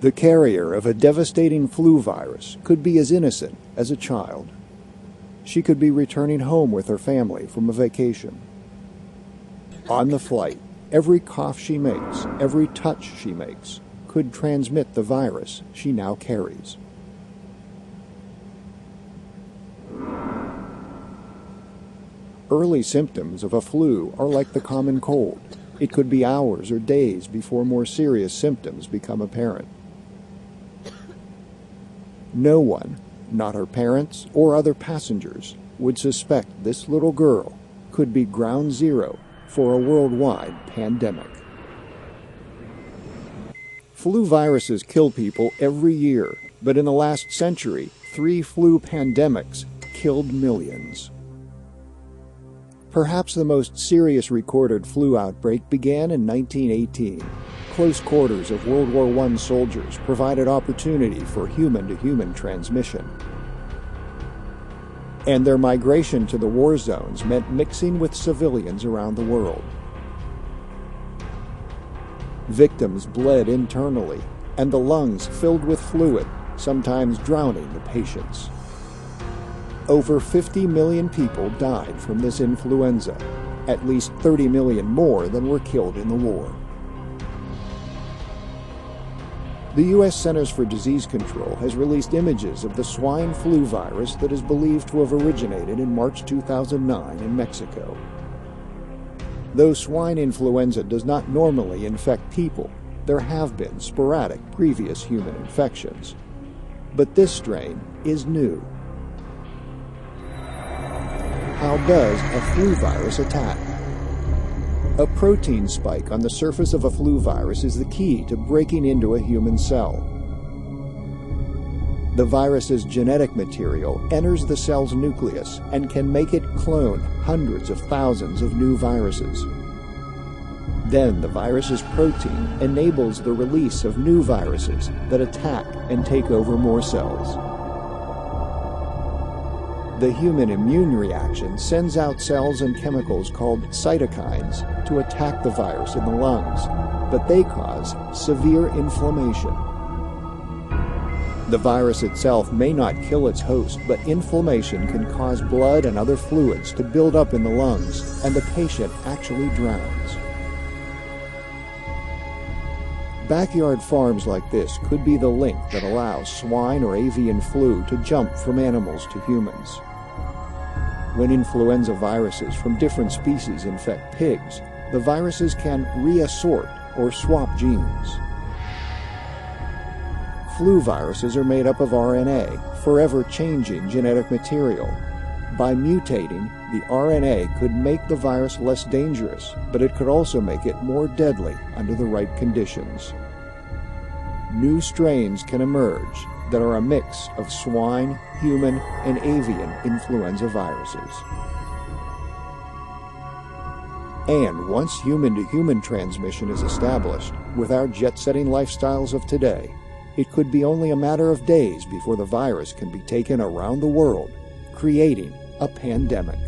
The carrier of a devastating flu virus could be as innocent as a child. She could be returning home with her family from a vacation. On the flight, every cough she makes, every touch she makes, could transmit the virus she now carries. Early symptoms of a flu are like the common cold. It could be hours or days before more serious symptoms become apparent. No one, not her parents or other passengers, would suspect this little girl could be ground zero for a worldwide pandemic. Flu viruses kill people every year, but in the last century, 3 flu pandemics killed millions. Perhaps the most serious recorded flu outbreak began in 1918. Close quarters of World War I soldiers provided opportunity for human-to-human transmission. And their migration to the war zones meant mixing with civilians around the world. Victims bled internally, and the lungs filled with fluid, sometimes drowning the patients. Over 50 million people died from this influenza, at least 30 million more than were killed in the war. The U.S. Centers for Disease Control has released images of the swine flu virus that is believed to have originated in March 2009 in Mexico. Though swine influenza does not normally infect people, there have been sporadic previous human infections. But this strain is new. How does a flu virus attack? A protein spike on the surface of a flu virus is the key to breaking into a human cell. The virus's genetic material enters the cell's nucleus and can make it clone hundreds of thousands of new viruses. Then the virus's protein enables the release of new viruses that attack and take over more cells. The human immune reaction sends out cells and chemicals called cytokines to attack the virus in the lungs, but they cause severe inflammation. The virus itself may not kill its host, but inflammation can cause blood and other fluids to build up in the lungs, and the patient actually drowns. Backyard farms like this could be the link that allows swine or avian flu to jump from animals to humans. When influenza viruses from different species infect pigs, the viruses can reassort or swap genes. Flu viruses are made up of RNA, forever changing genetic material. By mutating, the RNA could make the virus less dangerous, but it could also make it more deadly under the right conditions. New strains can emerge that are a mix of swine, human, and avian influenza viruses. And once human-to-human transmission is established, with our jet-setting lifestyles of today, it could be only a matter of days before the virus can be taken around the world, creating a pandemic.